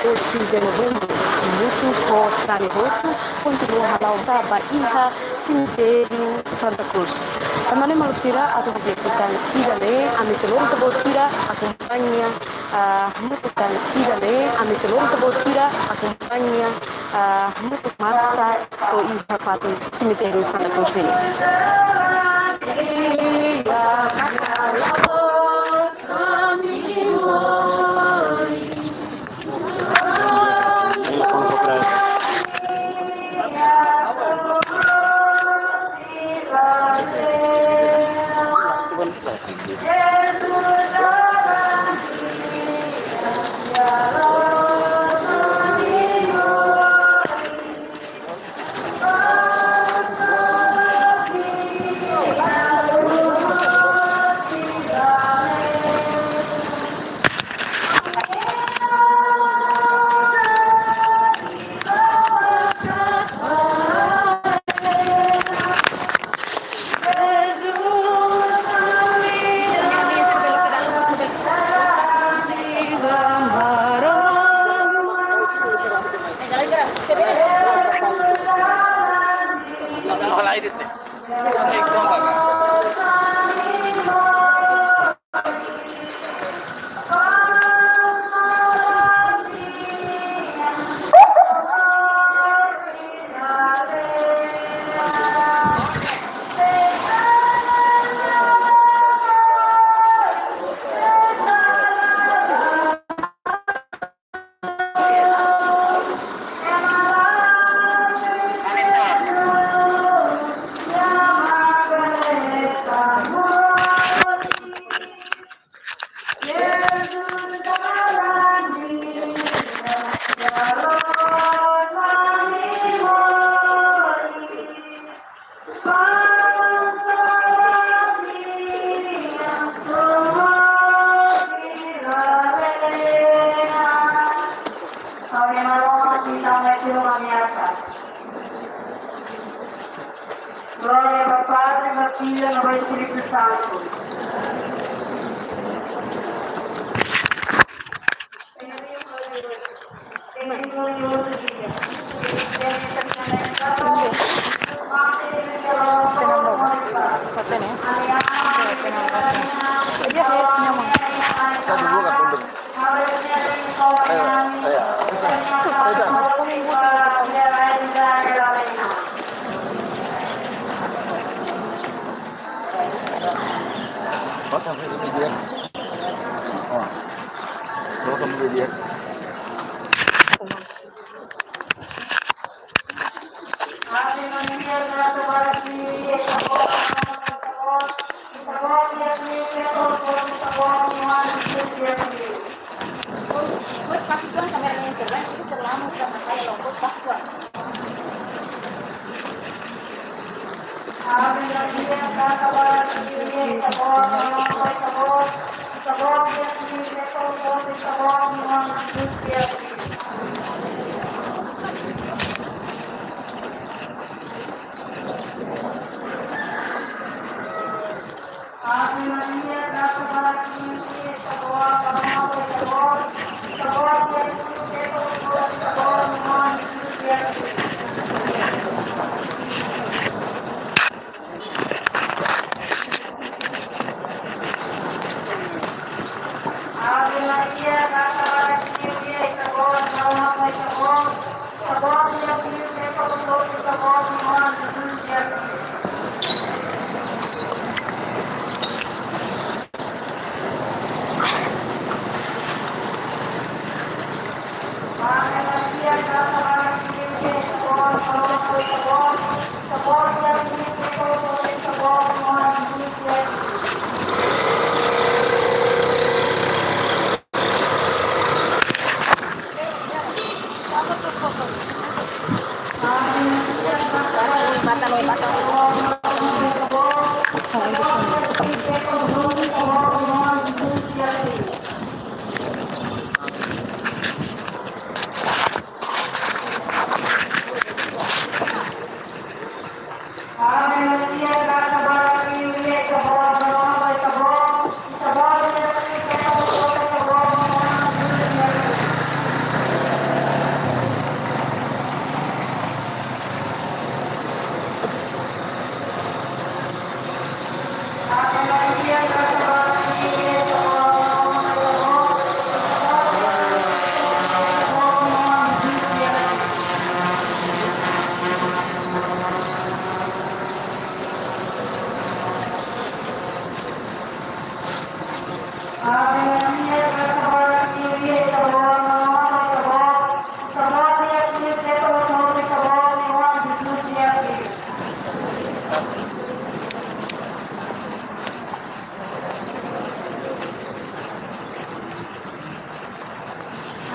Oceano muito Costa Roto, continua a lautar Bahia, Cemitério Santa Cruz. Tamane Malucira atau Bukutan Idale, Amiselon Tabosira, acompanha Mukutan Idale, Amiselon Tabosira, acompanha Mukut Massa, atau Iha Fatu Cemitério Santa Cruz. Glória ao Padre, ao Filho e ao Espírito Santo. Sampai ini dia. Oh, kalau kamu dia. Ave Maria,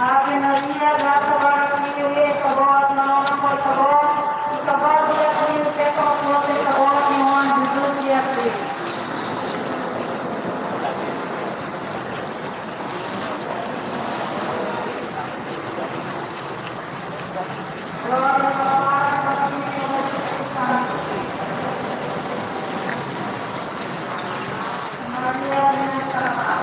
Ave Maria, graça para mim, eu ia acabar, não foi acabar, e acabar de abrir o que é para o outro, acabar de onde Jesus ia abrir. Glória para mim, eu vou te Maria, minha cara.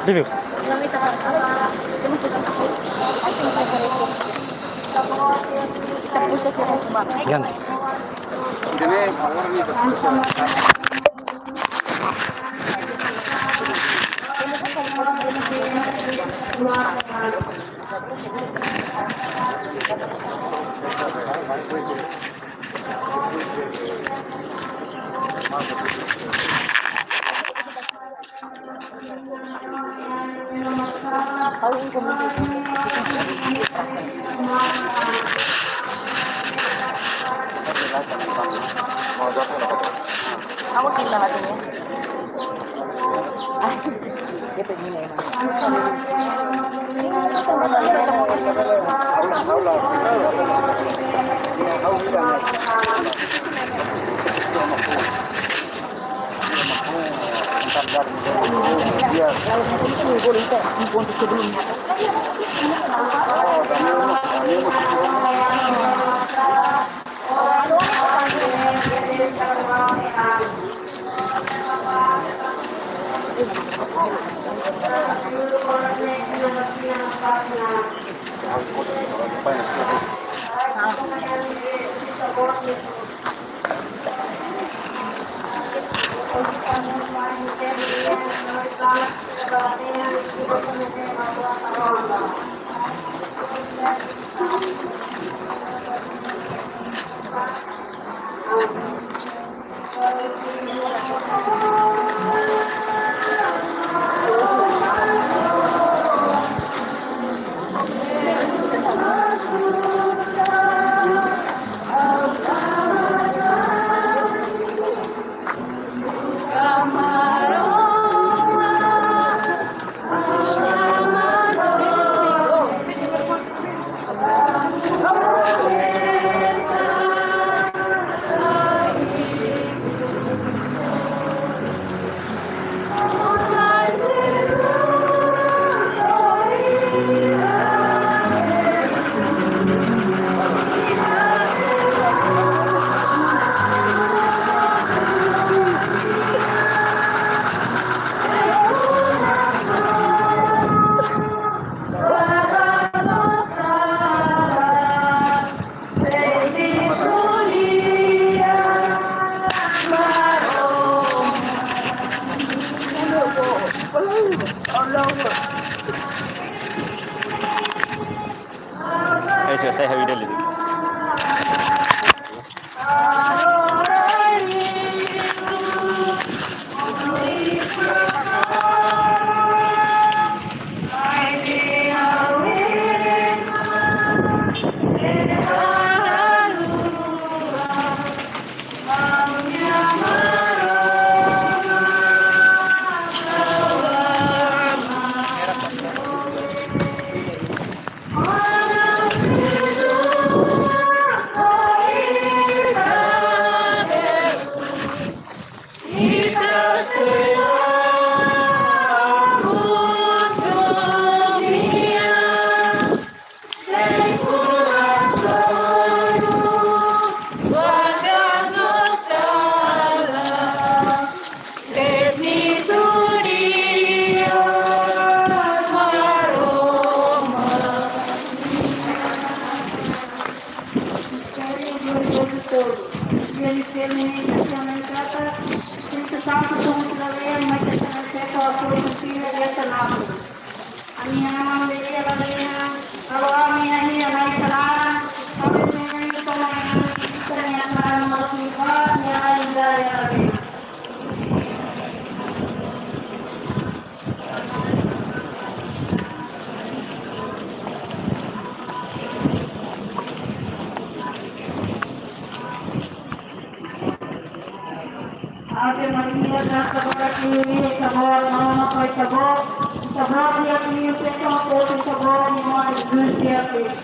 Review. Ganti. kila hatinya. Ito gini emang. Ayo saya video dulu. Ave Maria, graça agora que me chamou, mama, pai, chamou, chamou, e a minha pessoa toda, chamou, e nós, Jesus, e a Deus.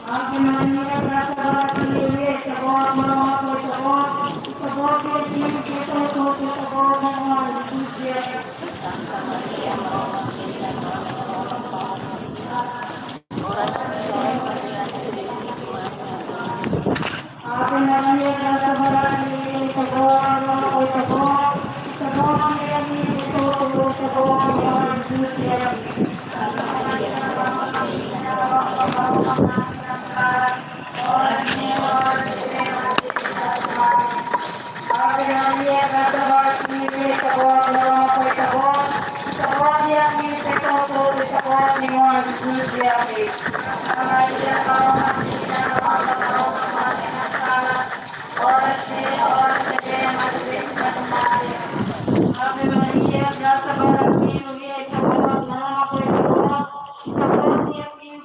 Ave Maria, graça agora que me chamou, mama, pai, chamou, chamou, e a minha pessoa toda, chamou, e nós, Jesus, e a Deus. Ave Maria, graça agora que me chamou, mama, pai, chamou, chamou, e a minha pessoa toda, chamou, e nós, Jesus, e a Deus. Ave Maria, graça agora que me chamou, mama, pai, chamou, chamou, e a minha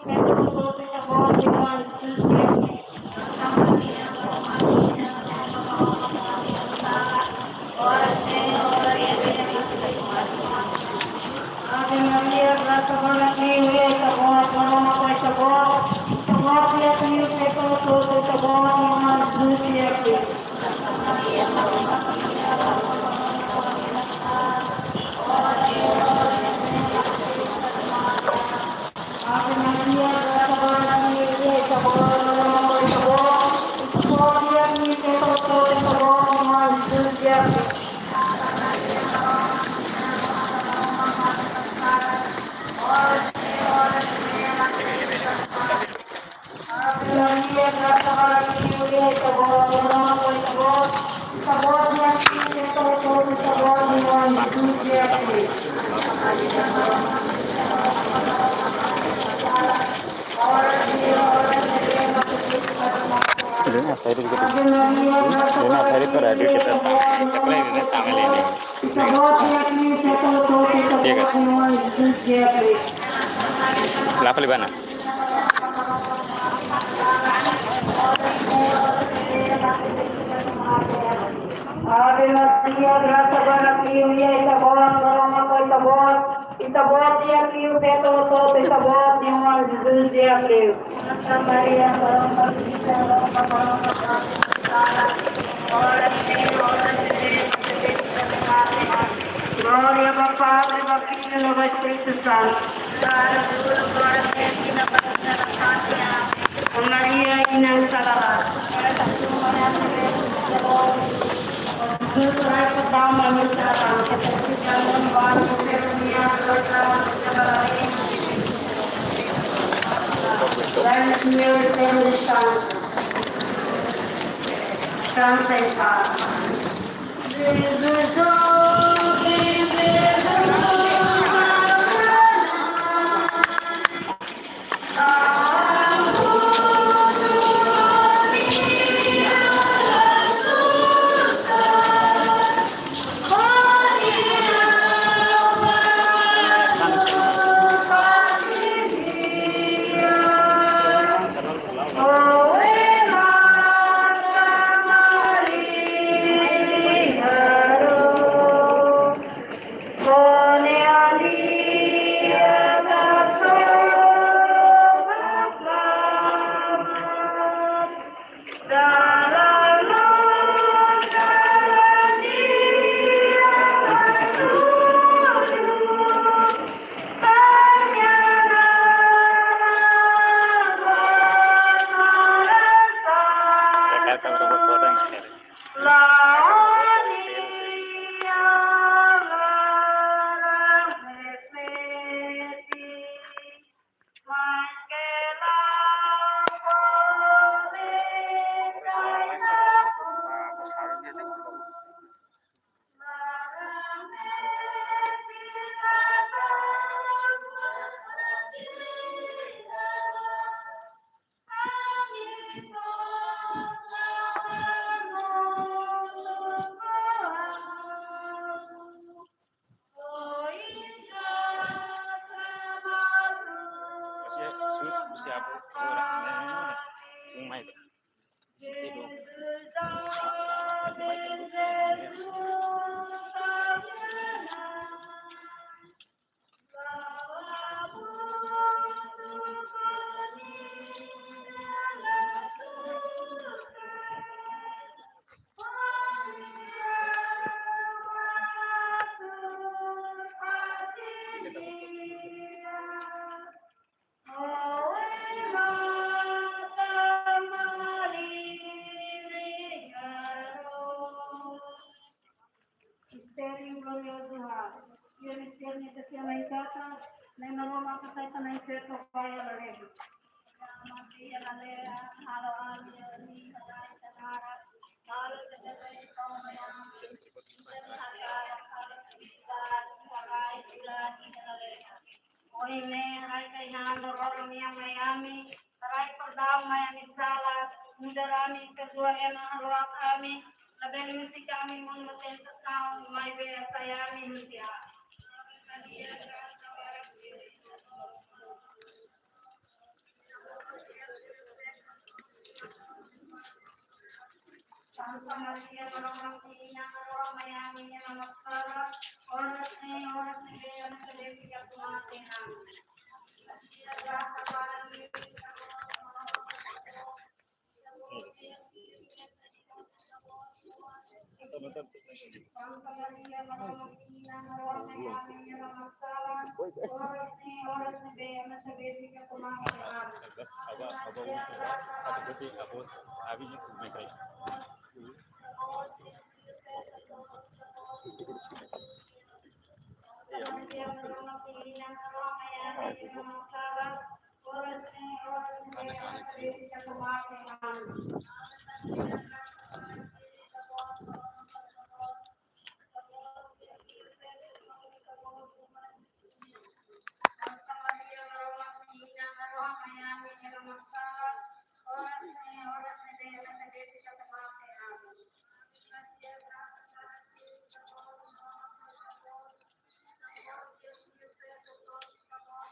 Ini saya itu ada di kita. Ini tangan ini. Kenapa di mana? Glória ao Padre, ao Filho e ao Espírito Santo. Maria Inantarala. Jesus Christ, the Lamb of God, Let me return the Santa e Paz. Jesus, oh,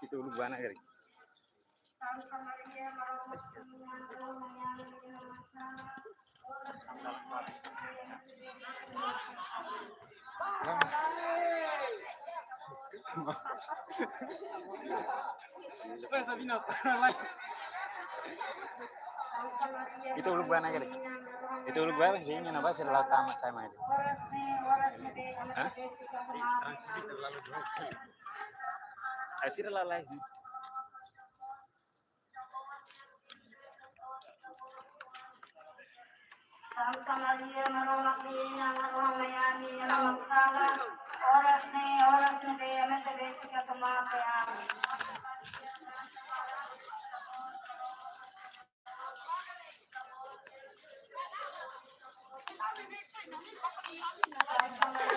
Itu lu buana kali. Santa Maria, Itu lu buana kali. Itu lu buana sih ini apa sih laut tamat sama itu. Hah? Transisi terlalu jauh. Asyik terlalu lagi. Santa Maria, Maria, Ramayani, Namaskara, oras ne deyamete desika tumakayami.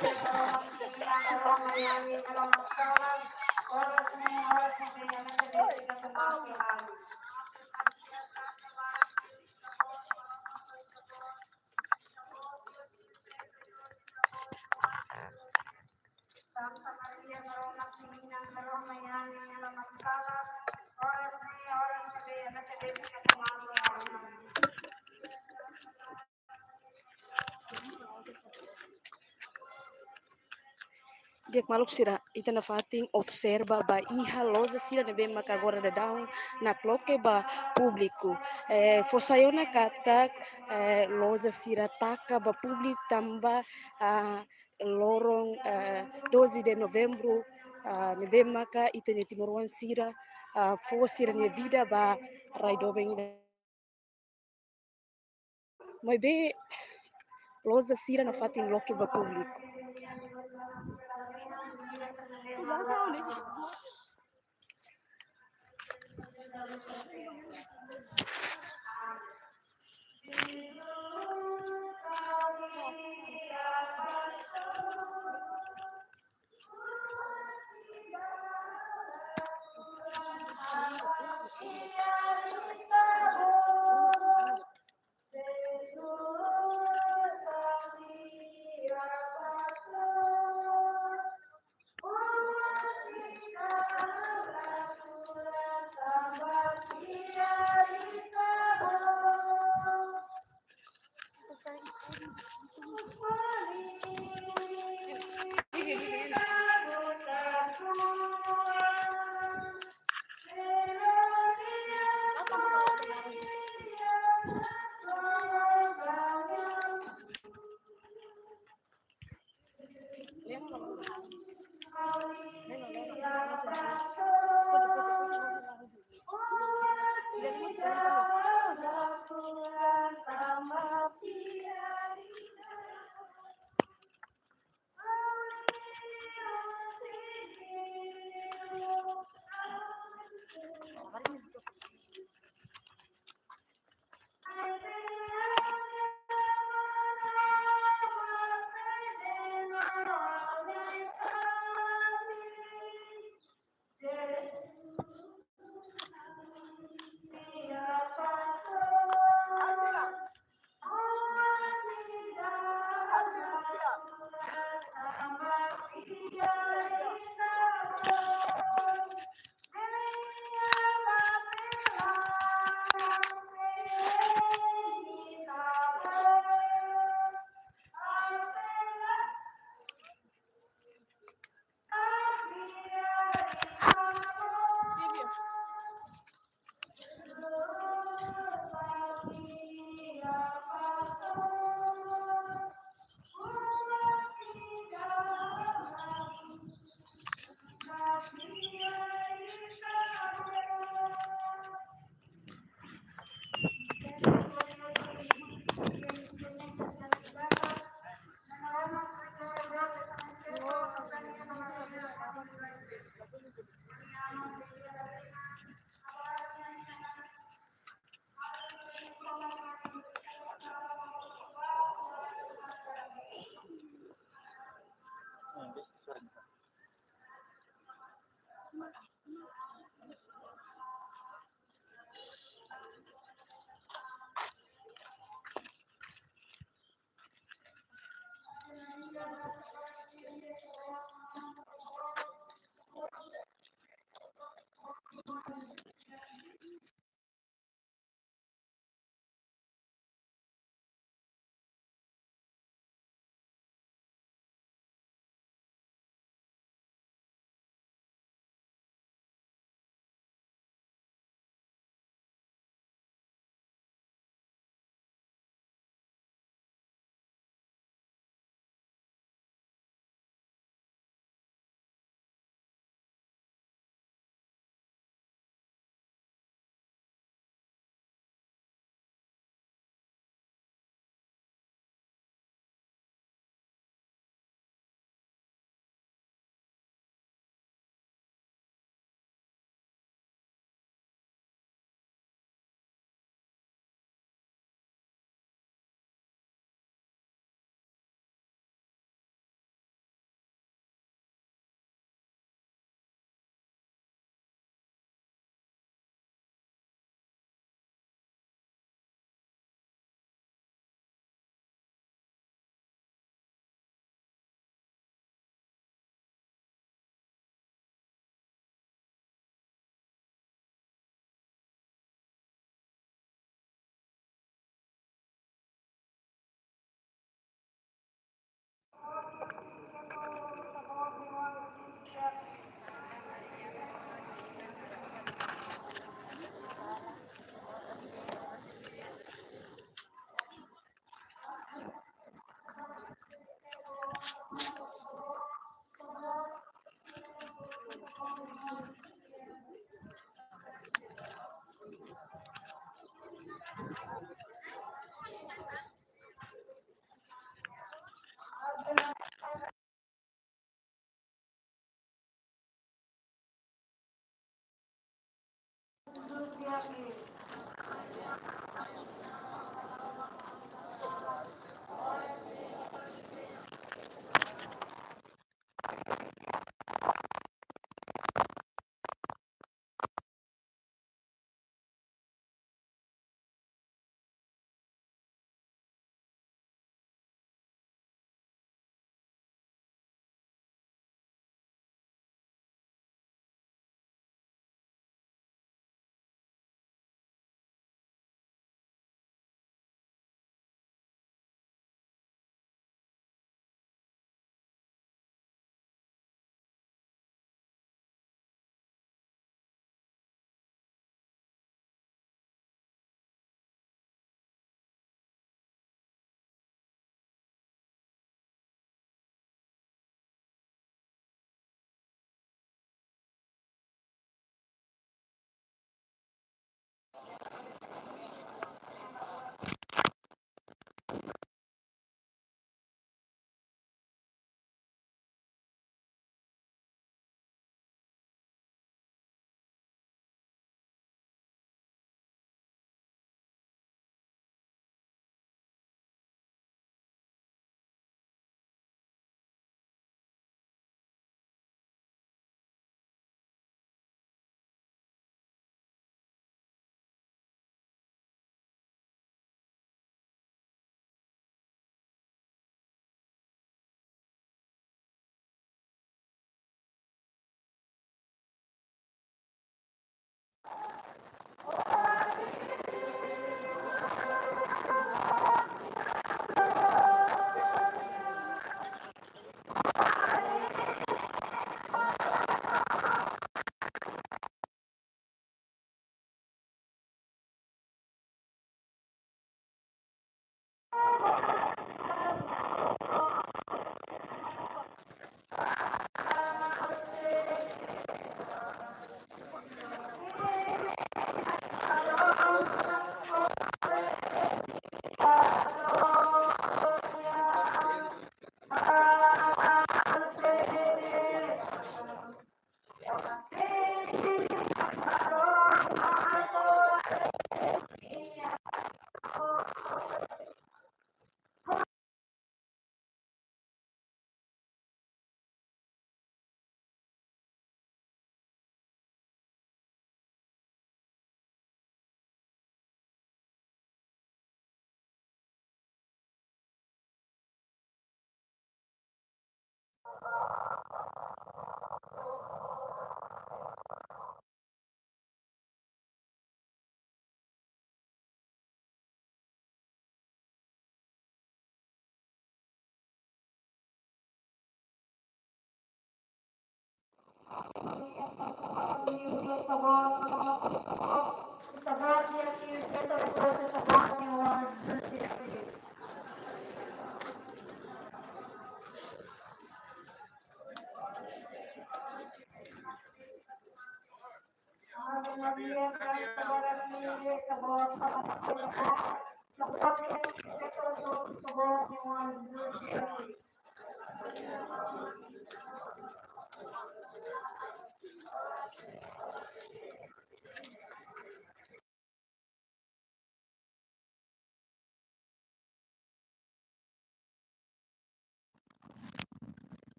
Santa Maria, Ramayani, Namaskara, oras ne deyamete desika tumakayami. Santa Maria, Ramayani, Namaskara, oras ne deyamete desika tumakayami. Dia maluk sira ita na fating observa ba iha loza sira na bem maka agora da down na cloque ba público. Fosayona katak loza sira taka ba público tamba lorong 12 de novembro na bem maka ita ne timoruan sira fo sira ne vida ba raidobeng Mai be loza sira na fating loque ba público.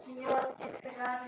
Signor Esperanza,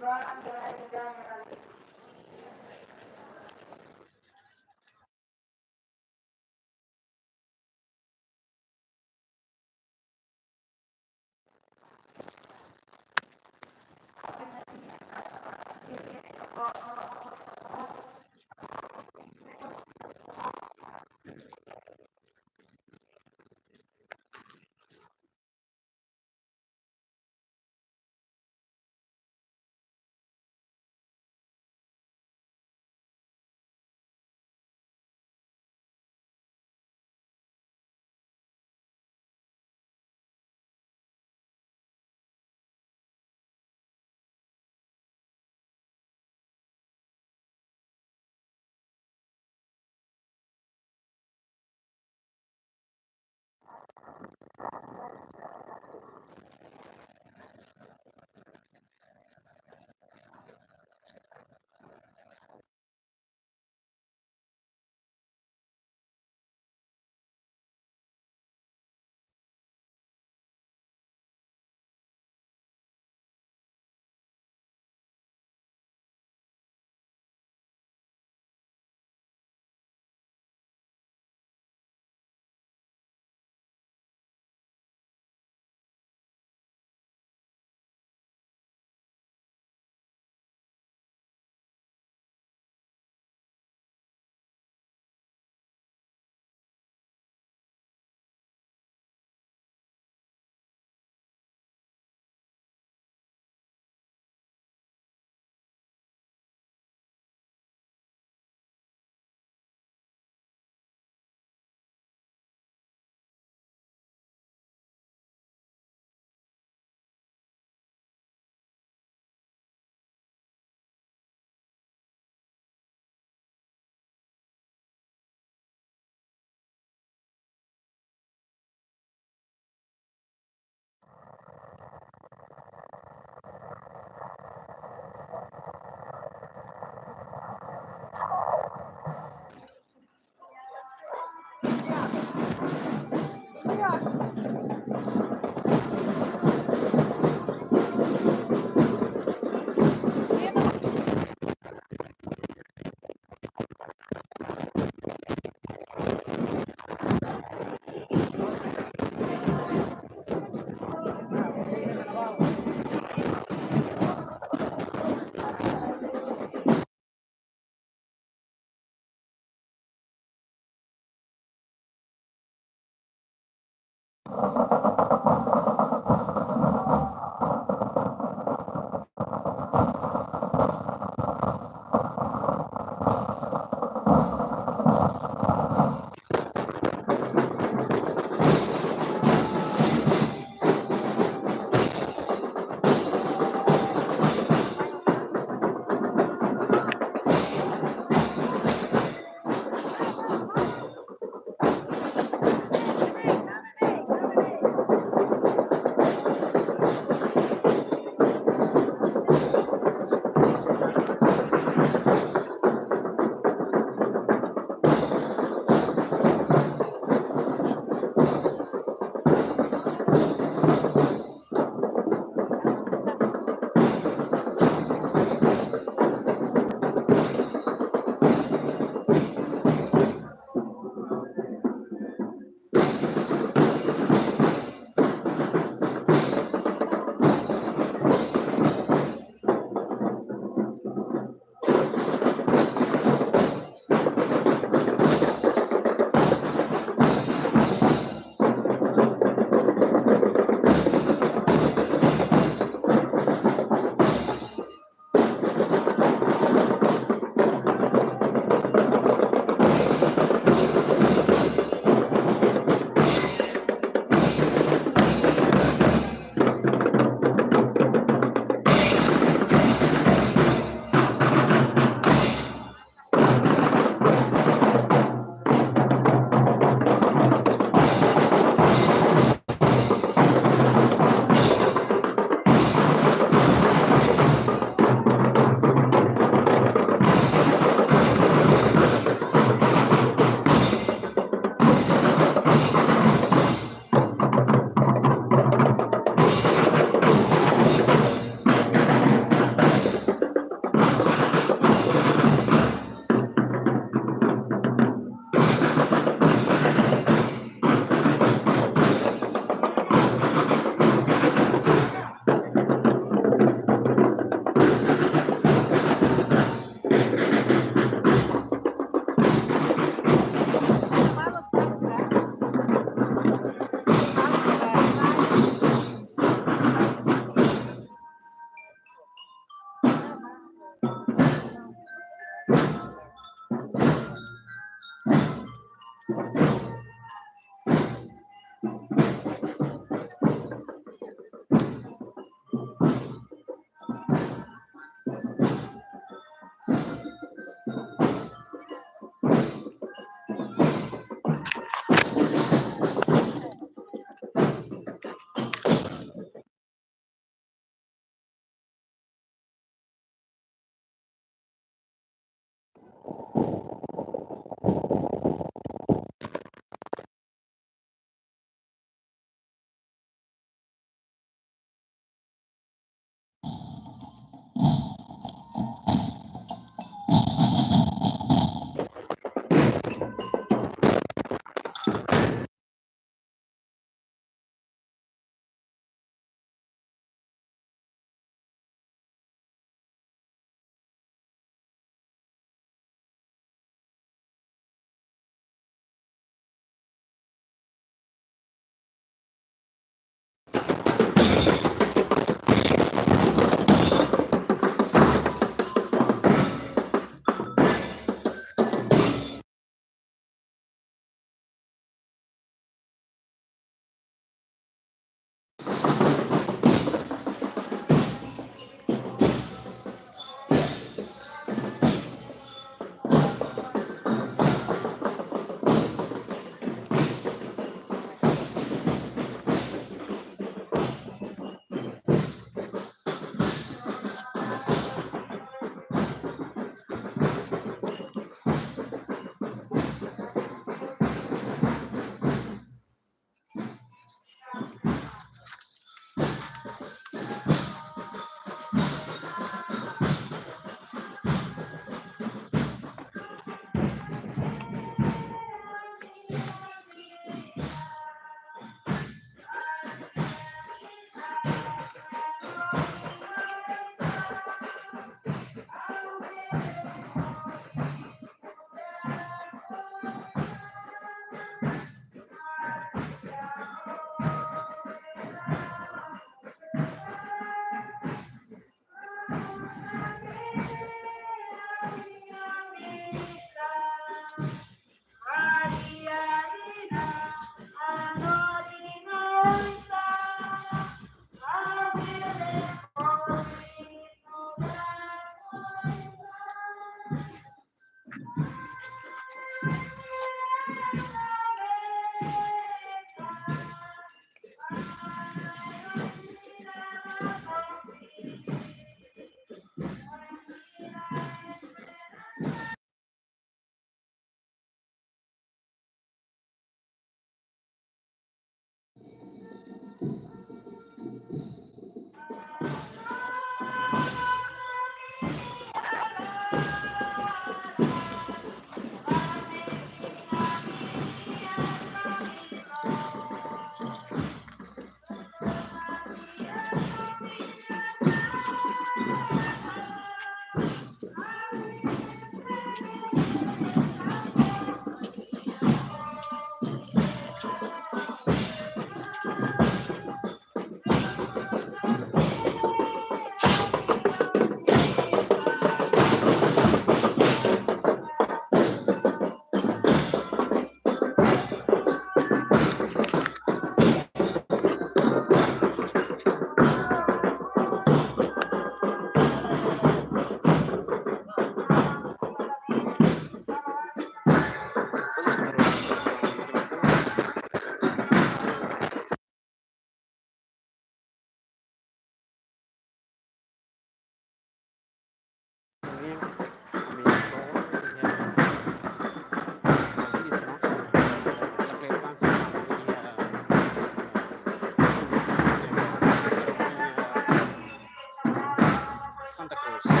Santa Cruz.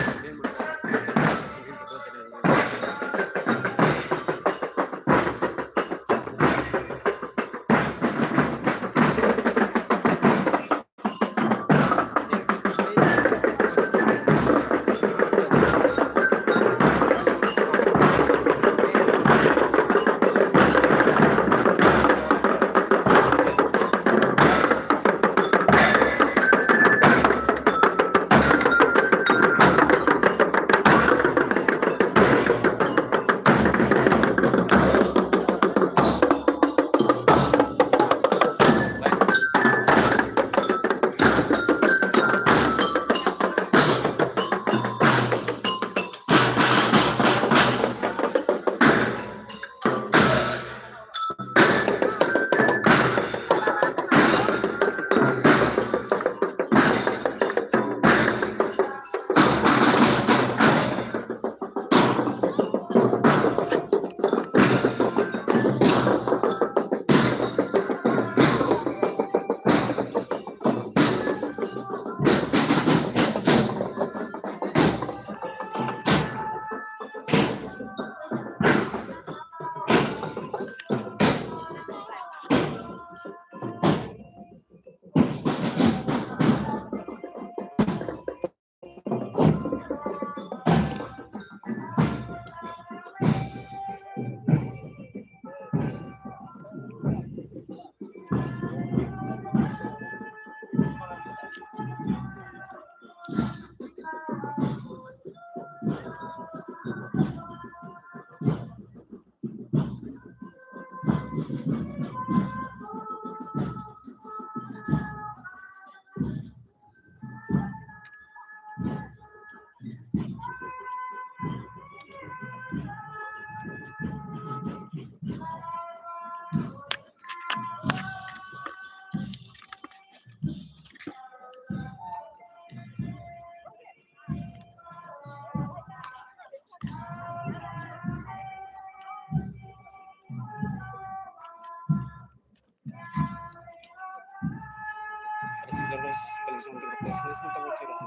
untuk proses tentang cerita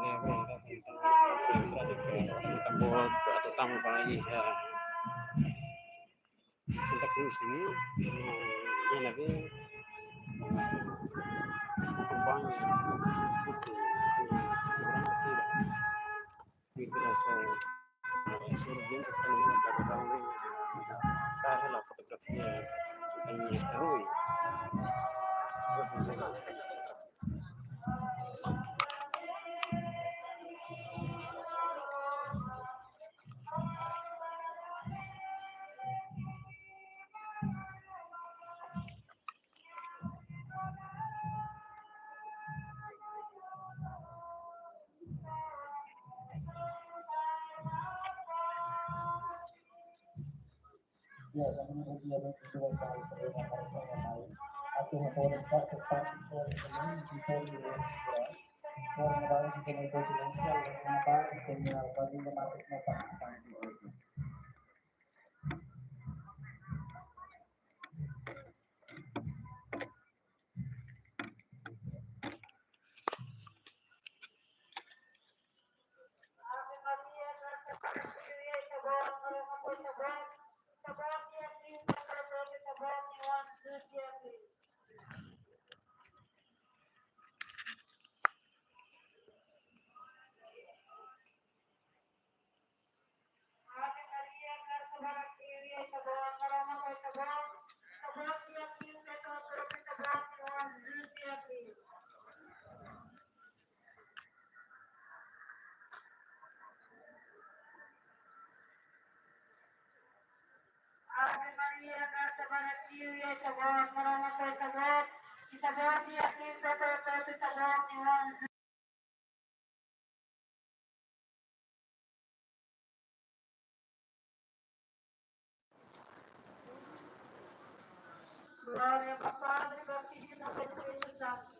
tentang atau tamu bagi ya Santa Cruz ini yang lagi kampanye isi segurança civil di Brasil surgindo essa menina para dar la fotografia tentang Rui terus mereka fotografi Ya, kami dia berdua kali terima kasih. Aku mau tetap bisa ya. Orang baru kita mau jadi kenapa kita bagi masuk Pakistan. Glória ao Padre, ao Filho e ao Espírito Santo.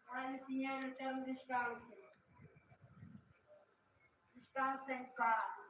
Olha, Senhor, eterno descanso. Descanso em paz.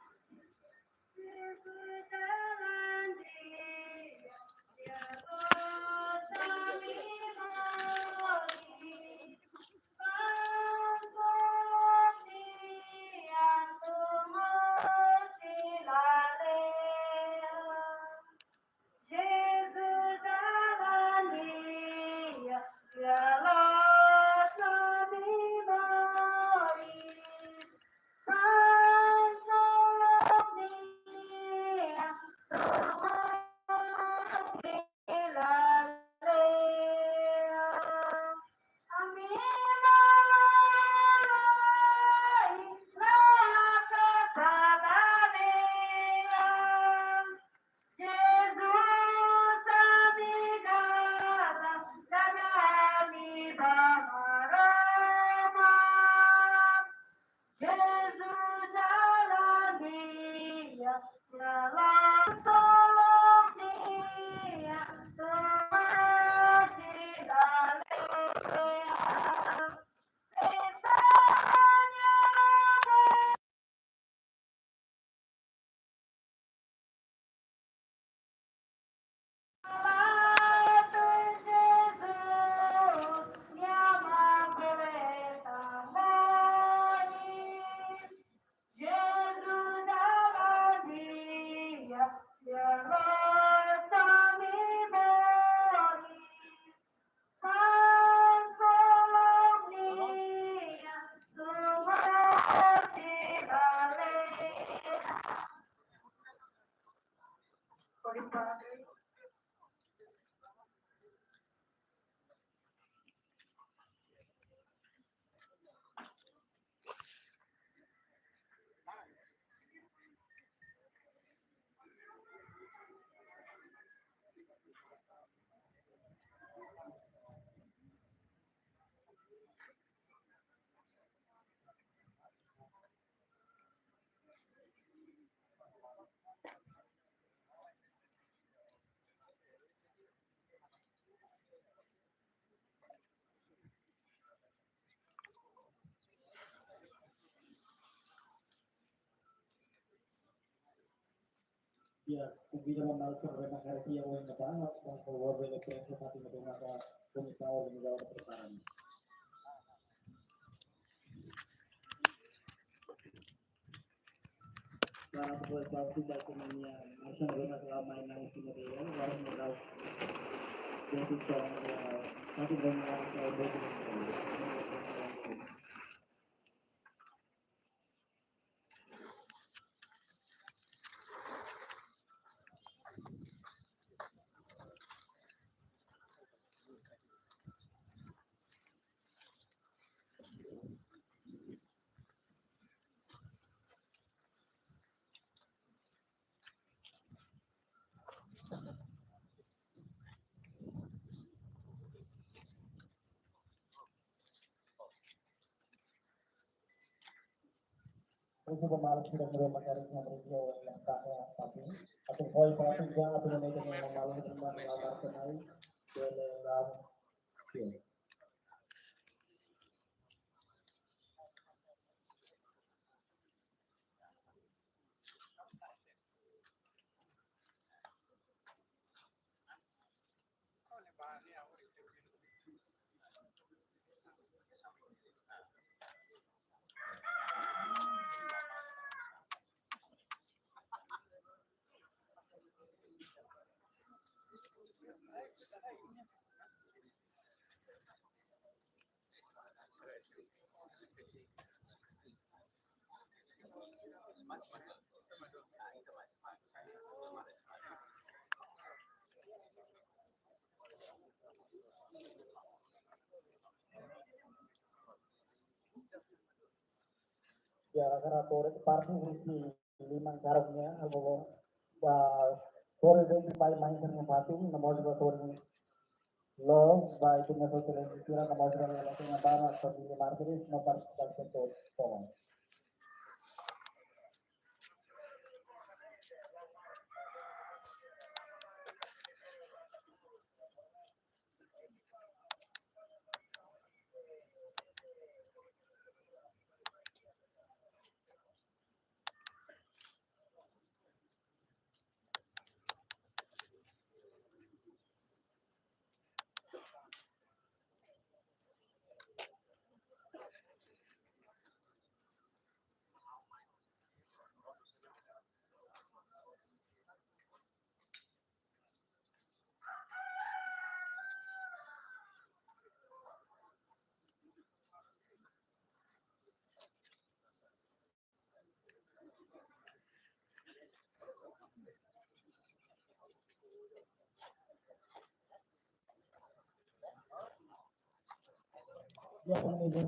Ya, bisa memalsukan remah karya yang banget, dan keluar dari proses hati maka komisa organizasi perkara. Para sesuatu bakumannya, masa guna selama yang sini dia, baru modal jadi satu dengan dua. Itu pemalas sudah menerima karisnya berusia yang kaya tapi atau poin satu juga atau menaikkan yang malu terima melamar kenai dalam ya karena Torres party isi 5 karungnya atau Torres itu main dengan party nomor 2 Torres lo baik itu masuk ke dalam pikiran nomor 2 yang lainnya banget seperti Martinez nomor 1 ya kemudian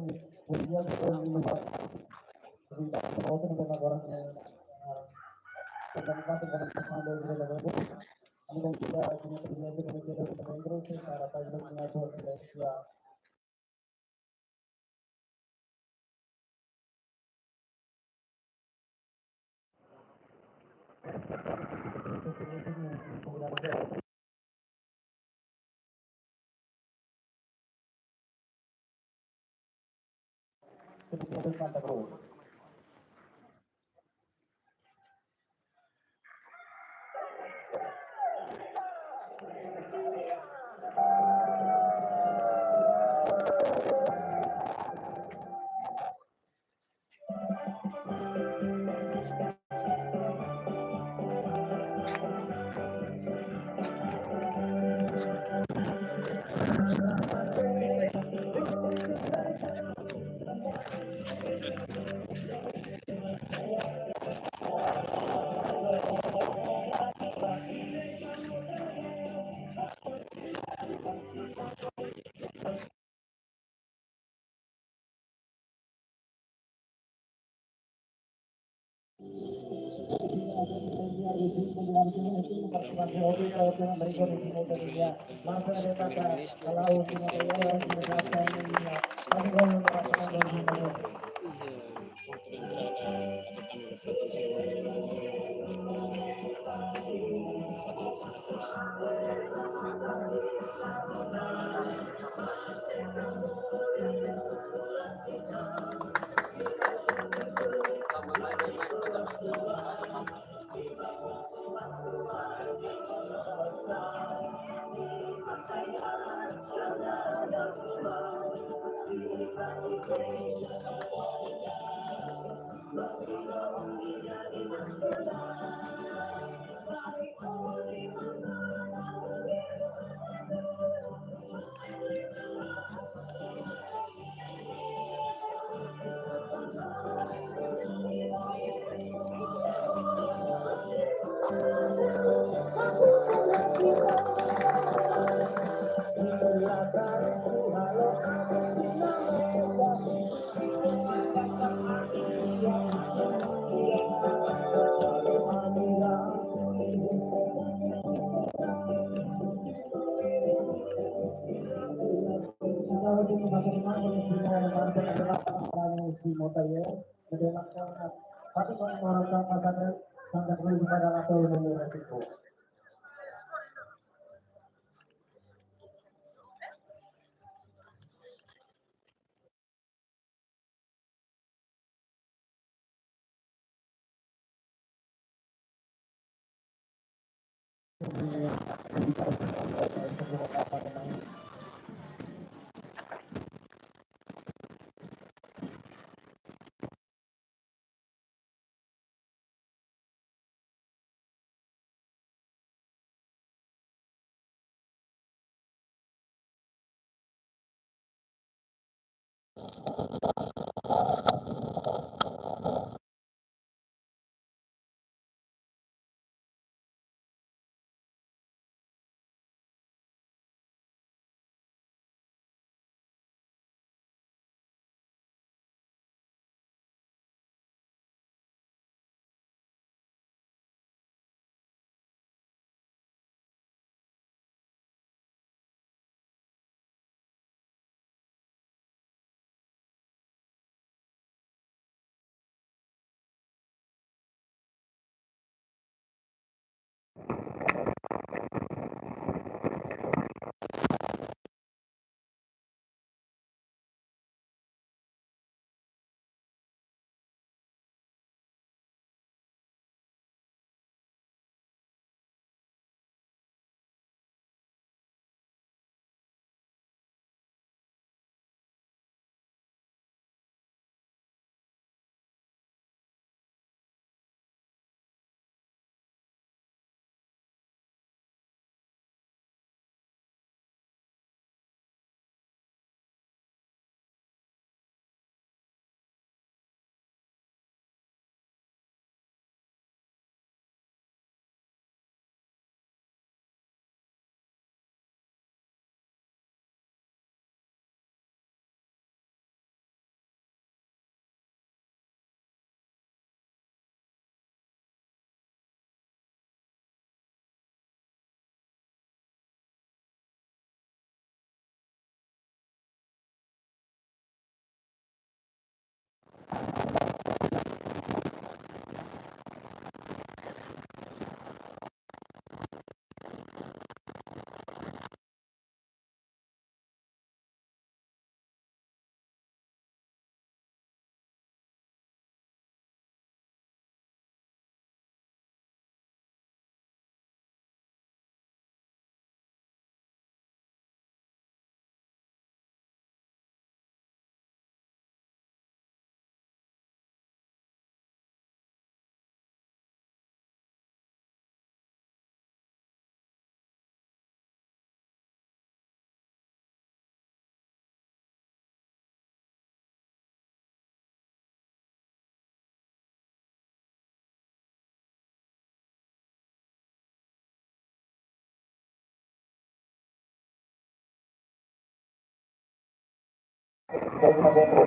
Bagi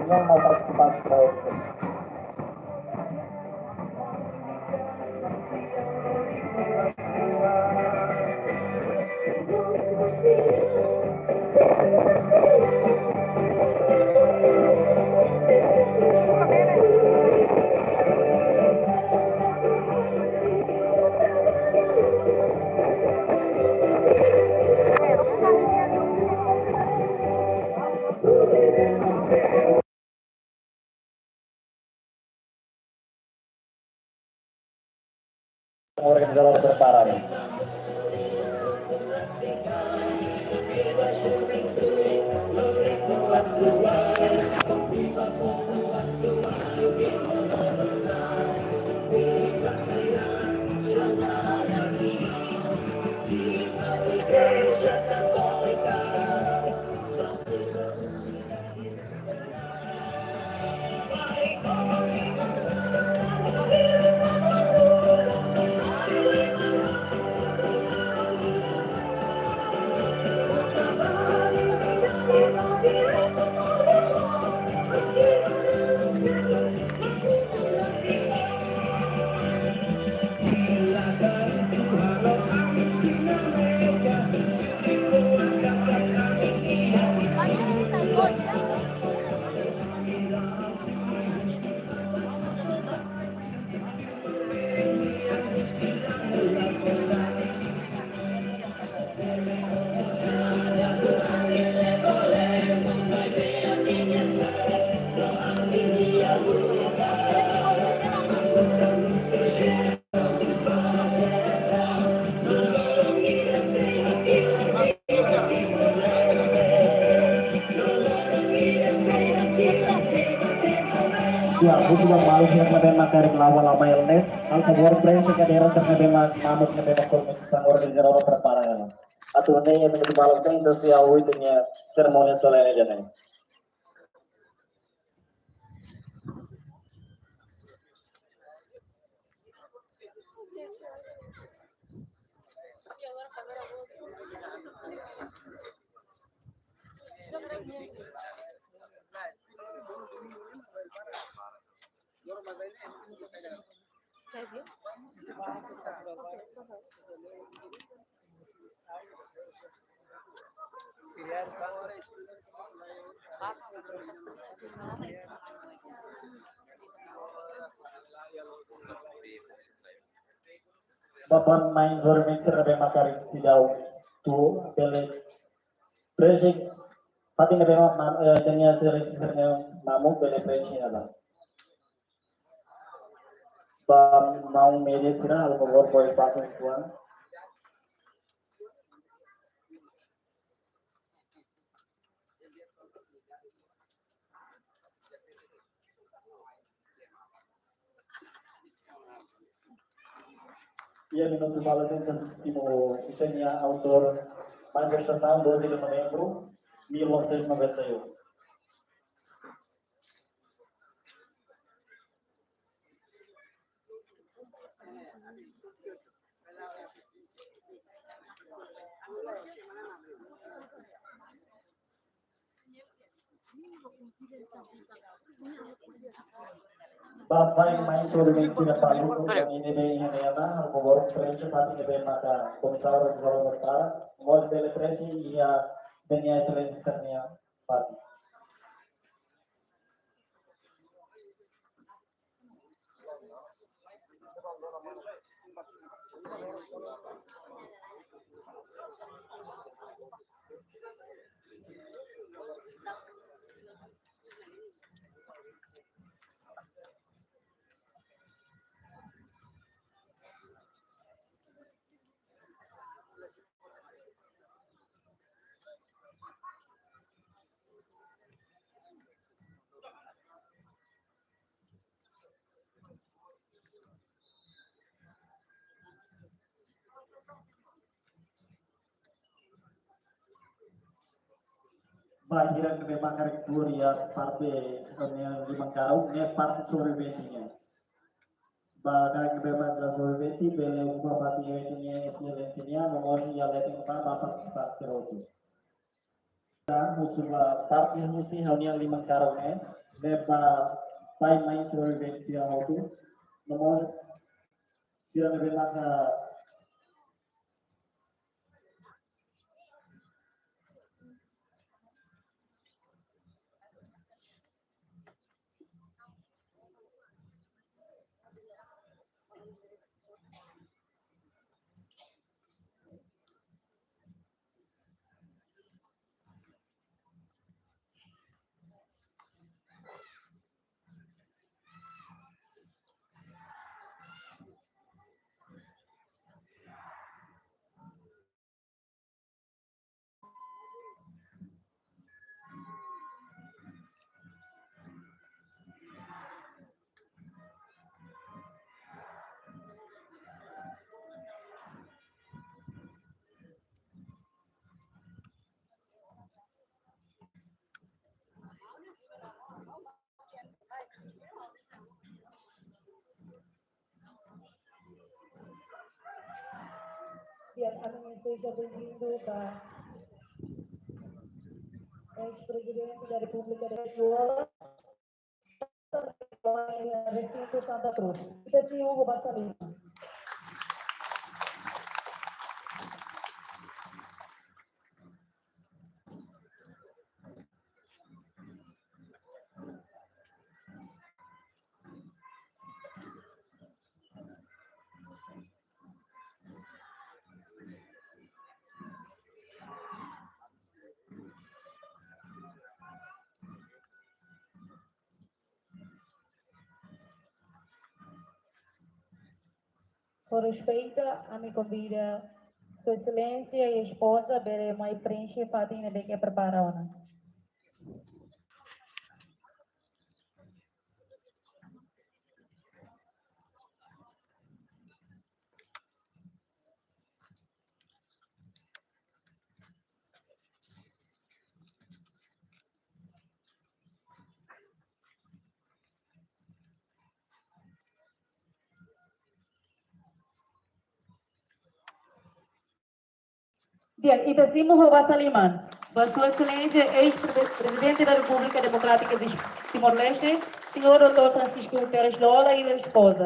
yang mau partisipasi organizador berparang. siap, sudah malu siap na bema karik lama ilne. Al favor presi kadera terna bema mamuk na bema komit sang organizar ora prepara ya. Atu ne ya menit balok teng to sia uitnya seremoni solene jane. Bapan main zor mixer na bema karik sidau tu bele presi pati na bema tanya sernya mamuk bele presi na. Mau media sira al favor por espacio tuan. Ia minuto valente assistimo Itania autor manifestação 12 de novembro 1991. Bapak yang main sore ini tidak palu yang ini ada alkohol frente pati nebe maka komisar berkata mau beli presi ia dengan selesainya pati. Bahiran memang karakter ya partai yang di Mangkarau ini partai sore betinya. Bahkan memang dalam sore beti beli ubah partai betinya istilahnya mengosi yang letting bapak partisipasi rotu. Dan musuh partai musuh hanya di Mangkarau ini beba main sore beti rotu. Nomor sirang memang Biar kami seja bem-vindo para ex-presidente da República da Venezuela, recinto Santa Cruz. Esse Hugo Bassalino. Por respeito, a me convida Sua Excelência e a esposa para mais preencher Fatina de que prepararam. Dia Itacimo Robassa Liman, Sua Excelência, ex-presidente da República Democrática de Timor-Leste, senhor Dr. Francisco Guterres Lola e a esposa.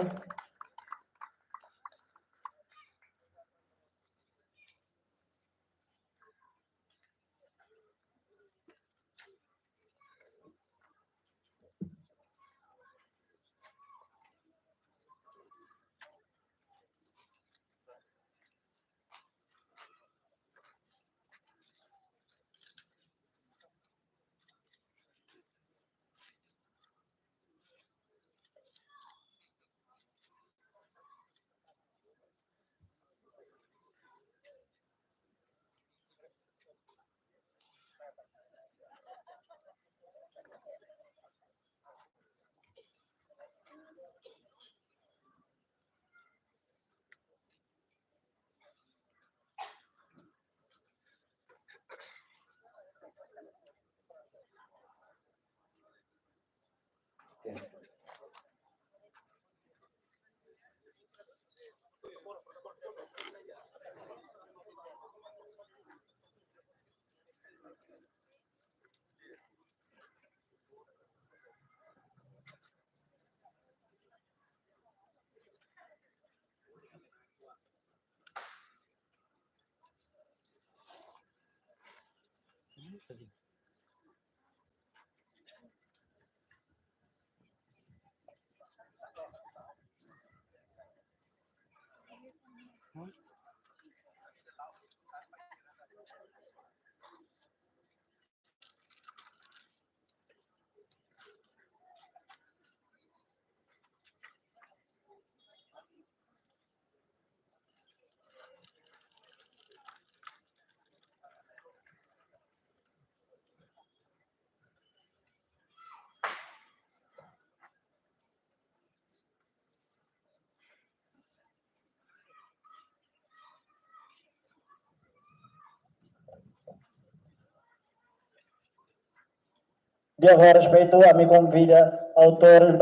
Dia a respeito, a me convida autores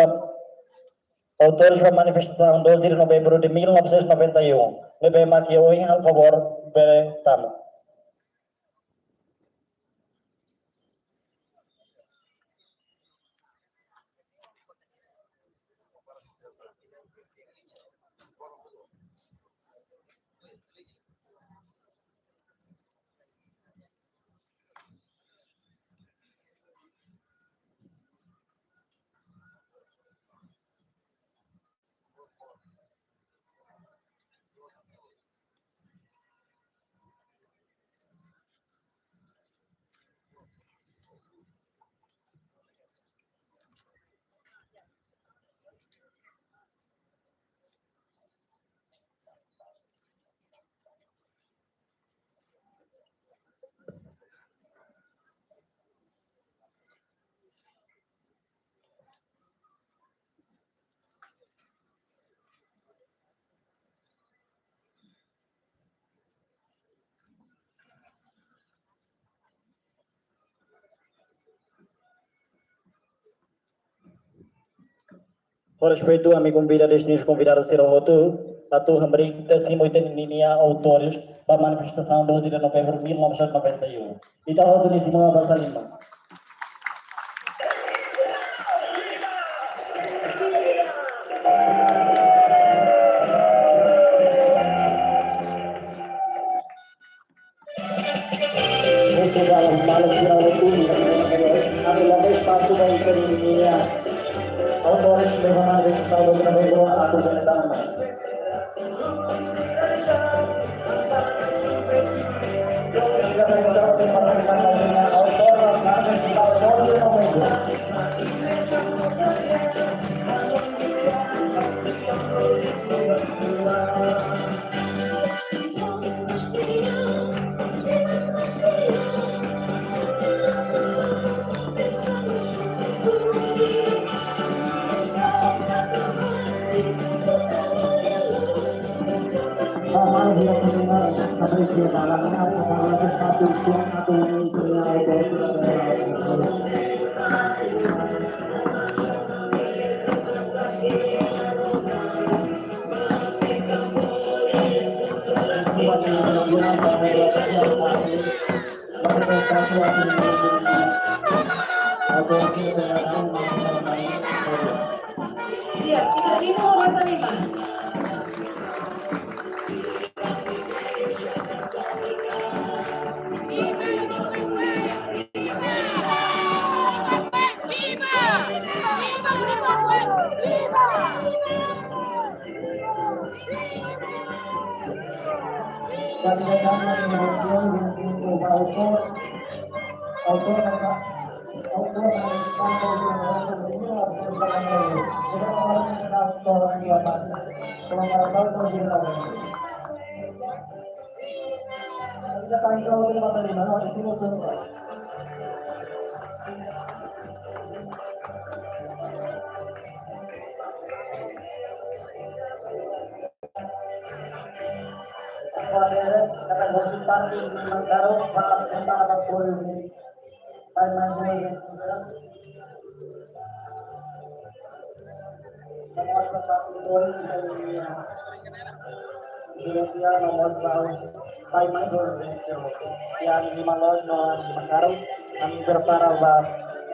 da manifestação 12 de novembro de 1991. Levei aqui hoje, ao favor, veretamo. Por respeito, a me convida distintos convidados ter o voto, a tu memberi testemunho de autores da manifestação 12 de novembro de 1991. Então, o voto nesse momento vai sair. Autores bagaimana tahu kenapa aku benar Terima kasih. Iya, kita Timo Rosalima. Yang 5 los no Mangaro ang berpara ba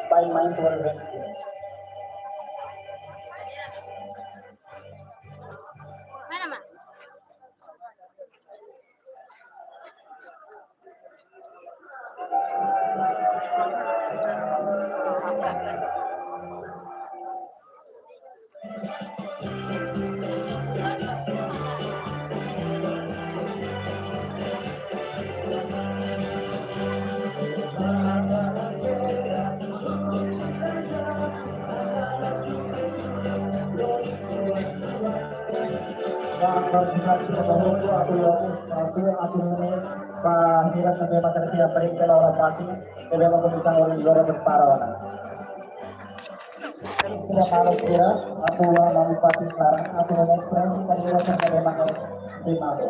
by mind Mana, Ma? Hirap na tema kasi ang paling ka lang pati kaya mo kung isang oras gora berparaw na. Sila kalau kira aku namin pati larang aku na next kanila sa tema ka tema ko.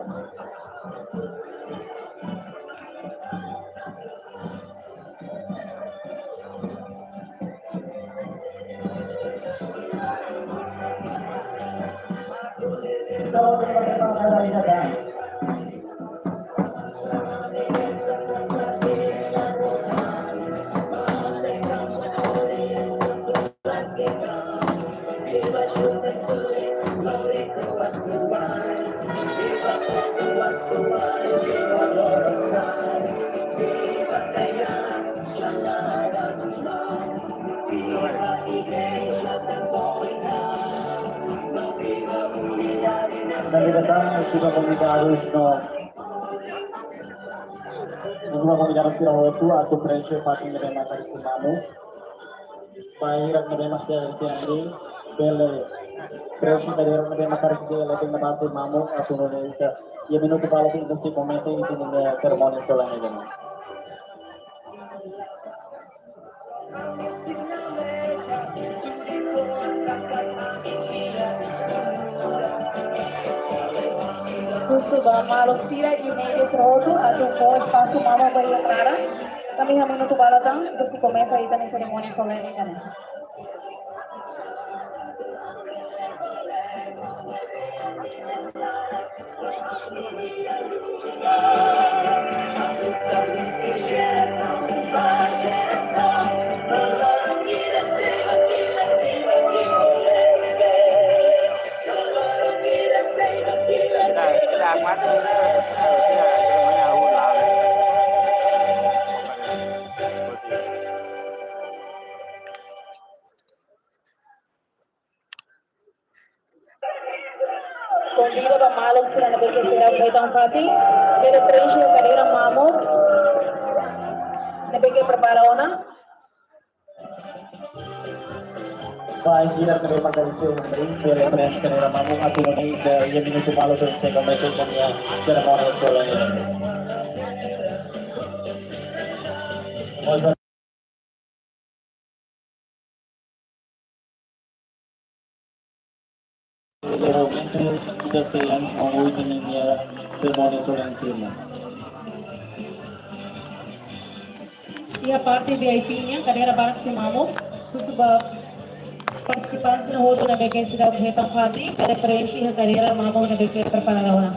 Ito ang tema ka na Nalibatang sudah pembicaraan Nunggu pembicaraan sira itu atau pressure pati nilai mata di kumamu. Pahirap nilai masih siangri bele pressure dari orang nilai mata di sini lagi nabasi mamu atau nilai itu. Ya minuto pala di industri komite itu nilai seremoni soalnya ini. Suba malok sira di media rodo atau mau espaço mama para entrar. Kami hanya minuto balatang terus começa aí também cerimônia solene kan. Convido a Malak sila na bigay sila Baitang Fati, pero treasure kanira mamog, na bigay preparaona. Baik, kita terima kasih dari press kanira mamung atau ini ya minuto pala doon sa komite kanya seremoni soalnya ini. Kita sedang menguji seremoni soalnya. E a parte VIP-nya, cadeira Barak Simamo, susubah participantes na rodo na bigay sila Baitang Fati, kada preenche a cadeira mamog na bigay preparaona.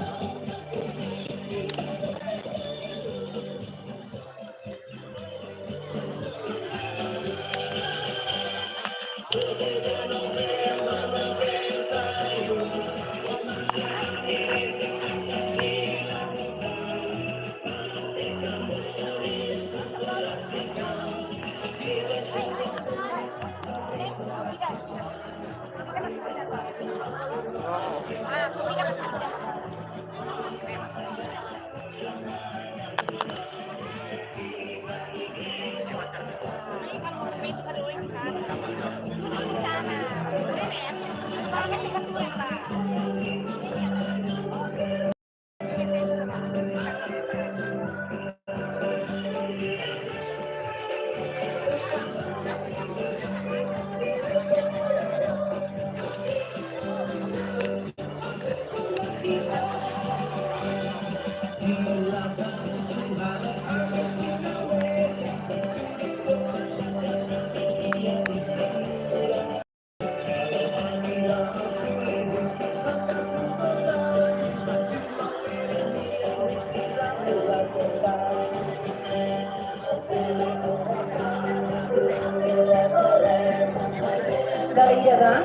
Dali Yara,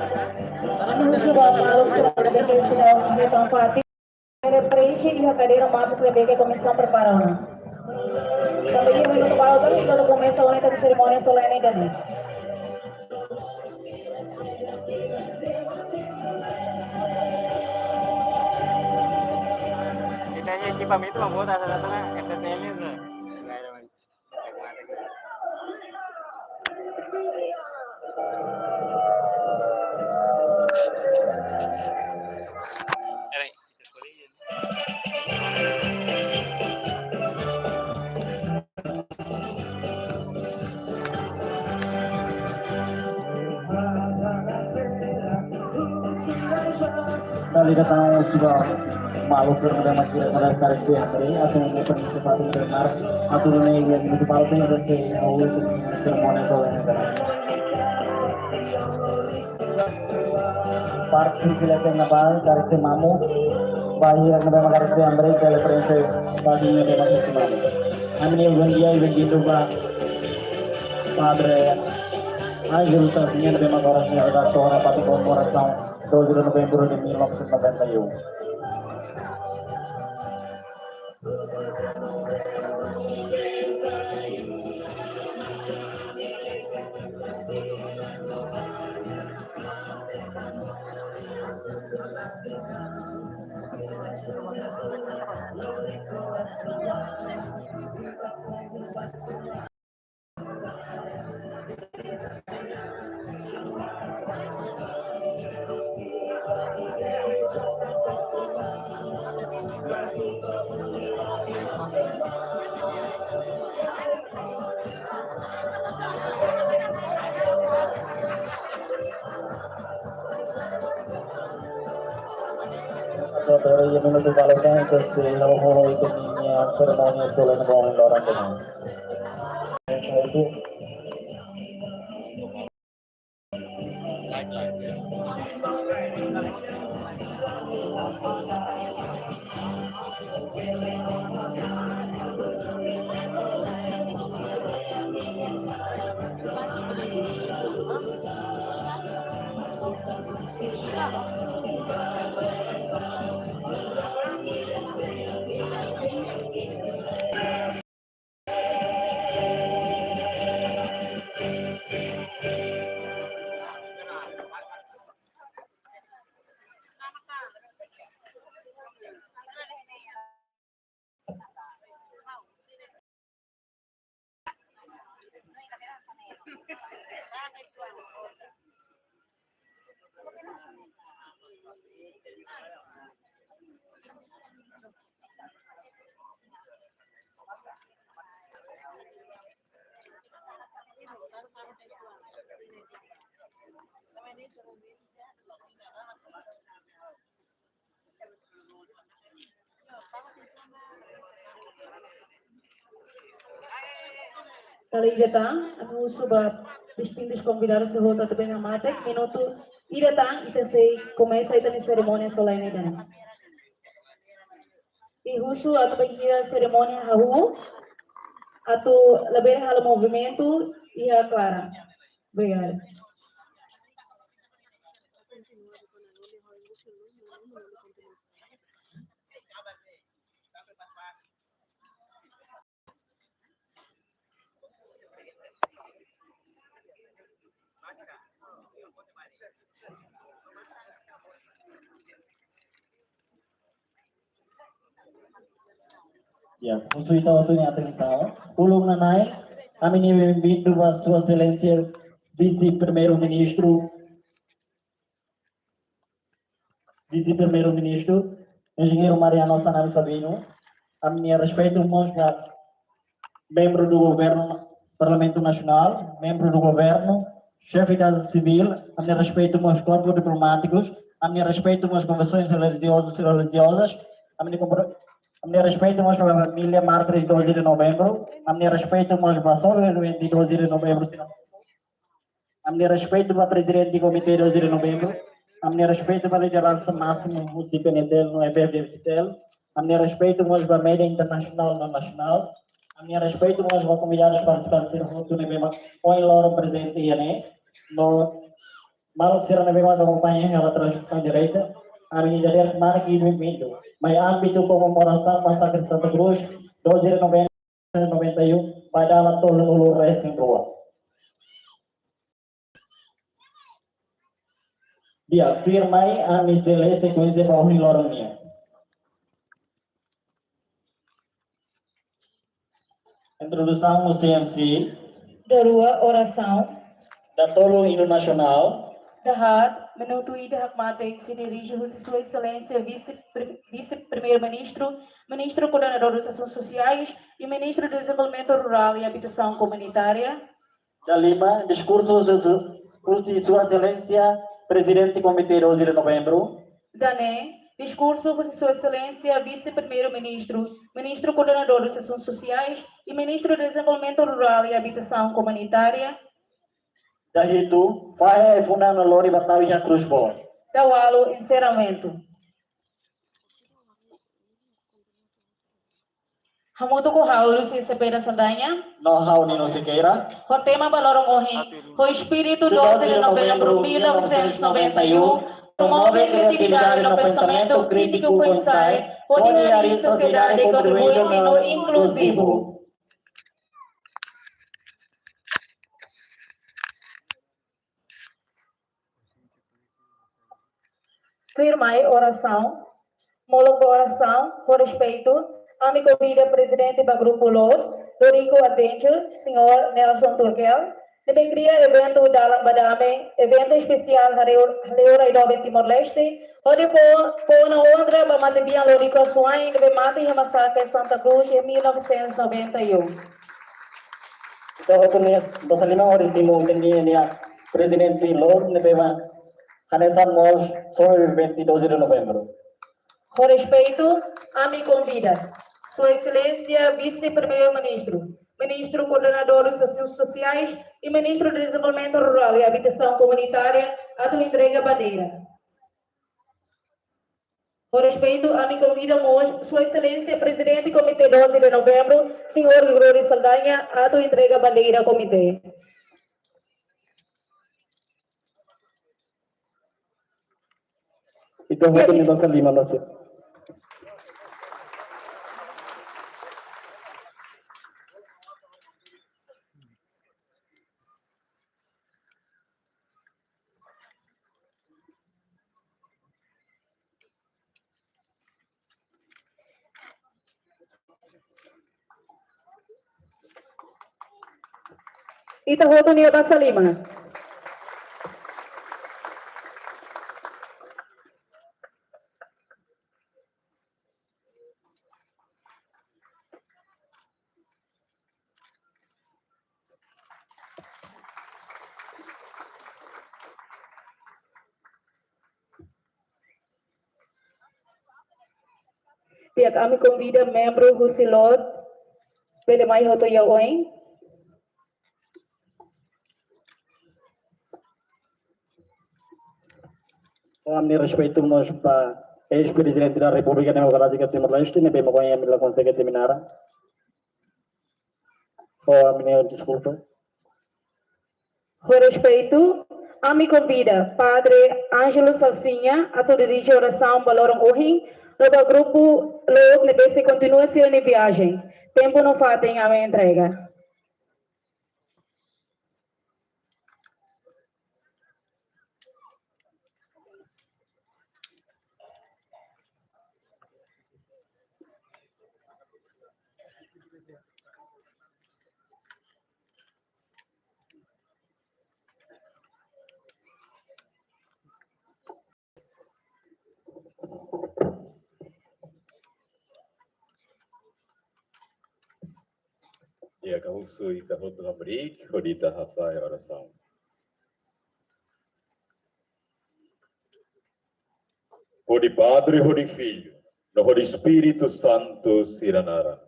Musuba Malu Surabaya sudah ditempati. Preenche e a cadeira mapa que a comissão preparou. Também o minuto para o domingo quando começa a unidade de cerimônia solene dali. Kita aja Cipam itu membuat asal-asalnya entertainment lah. Nggak ada macam. Kali datang sudah malu sudah pada karakter hari atau mungkin sepatu benar atau nih yang itu paling yang awal itu sermon soalnya parti kilatan nabal karakter mamu bahir yang ada karakter yang beri referensi baginya dengan semua kami yang begitu pak padre ayo tasinya dengan orangnya ada seorang pati komporan tahun 2 November de 1991. Dari yang menuju balasan ke seluruh itu seremoni soalnya bangun orang dengan itu Kali datang, anu sebab distintos convidados se volta também na mate, minuto e datang, ita se começa ita ni cerimônia solene dan. E husu atau bagi cerimônia hahu atau lebih hal movimento ia clara. Obrigada. ya, musuh itu waktu ini atenção. Ulung nanai, kami ini bem-vindo a Sua Excelência Vice-Primeiro-Ministro, Engenheiro Mariano Sanami Sabino. A minha respeito, membro do Governo, Parlamento Nacional, membro do Governo, chefe da Casa Civil. A minha respeito, meus corpos diplomáticos. A minha respeito, meus convenções religiosas. A minha respeito, meus família mártires 12 de novembro. A minha respeito, meus vassouros 22 de novembro. A minha respeito, para presidente do comitê 12 de novembro. A minha respeito, para liderança máxima do CPNTEL no EPFTEL. A minha respeito, meus para média internacional no nacional. A minha respeito, meus convidados participantes do evento. Põe Loro presente, no Maluco será na mesma campanha ela transição direita, a minha jader marca e movimento. Mas âmbito comemoração massacre de Santa Cruz, 12 de novembro de 91, vai dar a torre no Lula em rua. Dia, firmai a miselé sequência para o Loronia. Introdução no CMC, Da rua, oração. da Tolo Hino Nacional, Da RAD, minuto e da Hakmate, que se dirige a Sua Excelência Vice-Primeiro-Ministro, Ministro Coordenador das Ações Sociais e Ministro do Desenvolvimento Rural e Habitação Comunitária. da Lima, discurso de Sua Excelência Presidente do Comitê 12 de Novembro, Da NEM, discurso de Sua Excelência Vice-Primeiro-Ministro, Ministro Coordenador das Ações Sociais e Ministro do Desenvolvimento Rural e Habitação Comunitária. da Ritu, Faia Funano Lori Batavia Cruz Boy. Da UALO, encerramento. Hamuto ko Haulo si Cepeda Saldanha. Know-how Nino Siqueira, O tema Balorong Ohing, o Espírito 12 de novembro de 1991, promove a criatividade no pensamento crítico com ensaio, ordem a sociedade contribuindo no inclusivo. Firmai oração, moloco oração, com respeito, a me convida presidente do Grupo LOR, Lorico Adventure, senhor Nelson Turkel, também cria evento dalam badame, evento especial Leora Idobe Timor-Leste, onde foi na outra para manter Lorico Assuai, que mata em massacre Santa Cruz em 1991. então eu tenho 25 horas de mundo dia Presidente Lor Nebeva Hanesan Mos sobre 22 de novembro. Com respeito, a me convida Sua Excelência Vice-Primeiro-Ministro, Ministro Coordenador das Ações Sociais e Ministro do Desenvolvimento Rural e Habitação Comunitária, a tua entrega bandeira. Com respeito, a me convida Sua Excelência Presidente do Comitê 12 de Novembro, Senhor Gregorio Saldanha, a tua entrega bandeira Comitê. Então eu tenho 25 horas. Itahoto Nia Basalima. Dia kami convida membro do Silot, pede mais hoto yaoin. Kami respeitamos para ex-presidente da República Democrática de Timor-Leste, nebe magonya mila consegue terminar. Oh, menino, desculpa. Com respeito, a me convida Padre Ângelo Salsinha, a tu dirigir oração Balorong Ohing, no grupo Log Nebesse continua sendo em viagem. Tempo não fazem a minha entrega. Ya kahusu ikahotu hamrik, hodita hasai oração. Hodi Padre, hodi Filho, no hodi Espírito Santo siranara.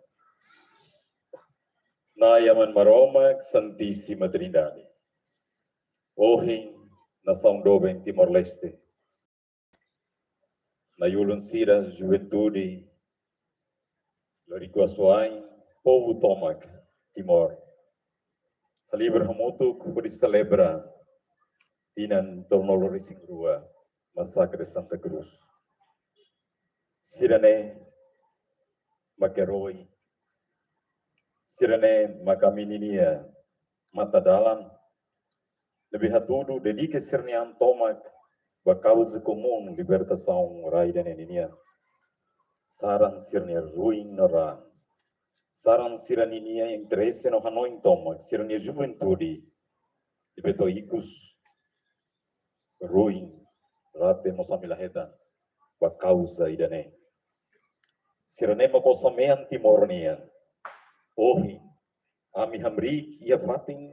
Na yaman maroma Santíssima Trindade. Ohing nação Doben Timor-Leste. Na yulun sira juventude, lorico asuain, povo Tomac. Timor. Halibra hamutuk por celebra Tinan Tornolori Singrua, Massacre de Santa Cruz. Sirene Makeroi, Sirene Makamininia, Mata Dalam, lebih hatudo dedique Sirnian Tomak, causa comum libertação Raiden Eninia. Saran Sirnia ruim Noran, Saran Siraninia interesse no Hanoi Tomak, Sirnia Juventude, Libetoicus ruim, Rate Mosamilaheta, causa idane. Sirene Makosamean Timornian, Ohi, Ami Hamrik, ia fating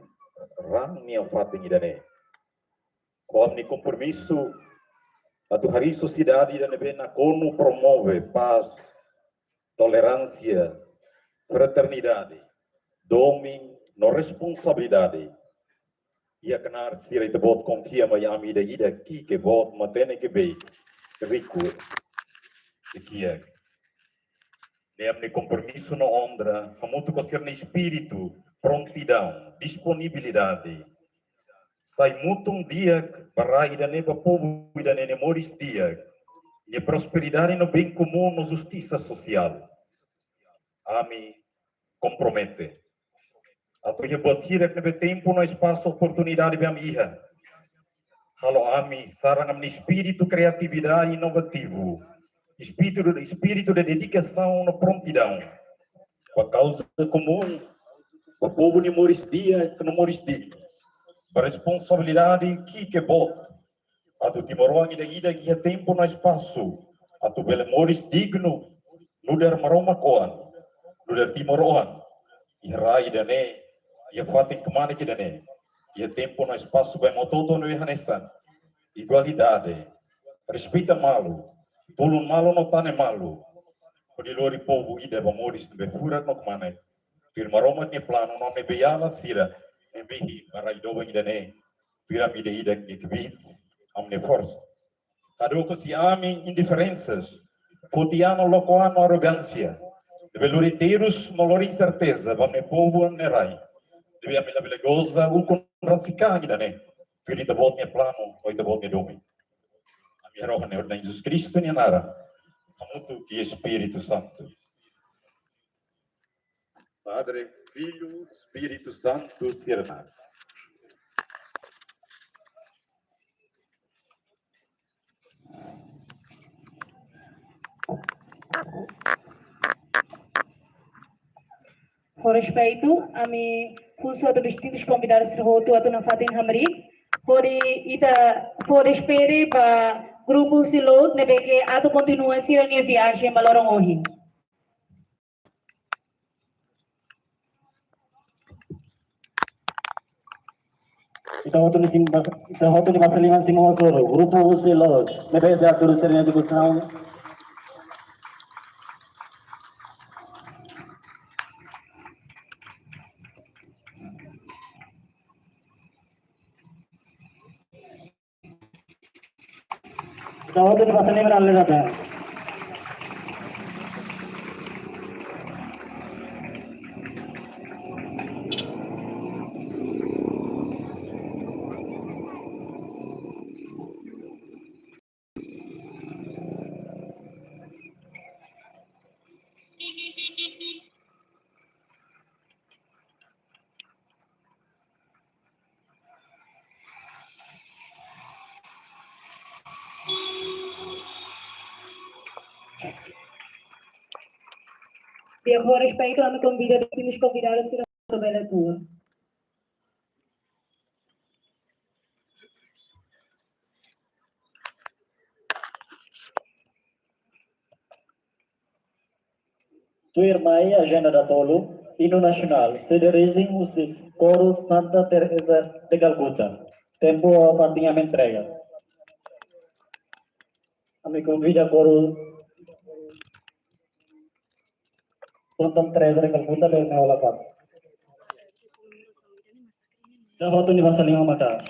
rang nia fating idane. Com ni compromisso a tu hari sociedade da nebena como promove paz, tolerância, fraternidade, domínio, no responsabilidade. Ia kenar sira ite bot confia ma yami da ida ki ke bot matene ke be rico de kia. Nem compromisso no ondra, muito concerne espírito, prontidão, disponibilidade. Sai muito dia para ir neba povo e da nemoris dia e prosperidade no bem comum, no justiça social. Ami compromete. A tu botir que nebe tempo no espaço oportunidade bem iha. Halo ami sarang am espírito criatividade inovativo. Espírito de dedicação no prontidão. Por causa comum, o povo de moris dia que no moris dia. Responsabilidade que bot. A tu timoroang ida que tempo no espaço. A tu belemoris digno. No der maroma koan. No der timoroang. Irai dane. Ia fating kemana que dane. Ia tempo no espaço bem mototo no ihanestan. Igualdade. Respeita malu. Tolong malu no tane malu. Podilori povo ida bamoris no befurat no kemana. Firmaroma ne plano no ne beyala sira. Embihi marai doba idane piramide ida que vit amne força. Cadê si ami indiferenças, fotiano locoano arrogância, deve loriteiros molor incerteza, vame povo nerai. Deve amela belegosa o contrasicang idane. Pirita bot ne plano, oita bot ne domi. Ami roha ne ordem Jesus Cristo ne nara. Amutu que Espírito Santo. Padre, Filho, Espírito Santo, Sirnar. Com respeito a mim, curso de distintos convidados de roto a na Fatin Hamri, por ita for espere para grupo silo nebe que ato continua a minha viagem para Lorong Ohi. Ita hotu ni masaliman simo soro grupo silo nebe se atur sernya jukusau. Ita hotu ni masaliman alle rata. E com respeito a me convida distintos convidados de roto bela tua. Tu irmãe agenda da Tolo, hino nacional, sederizing o coro Santa Teresa de Calcutta. Tempo fatinha me entrega. A me convida coro Santa Teresa de Calcutta le me ola pat. Da hotu ni basalima maka.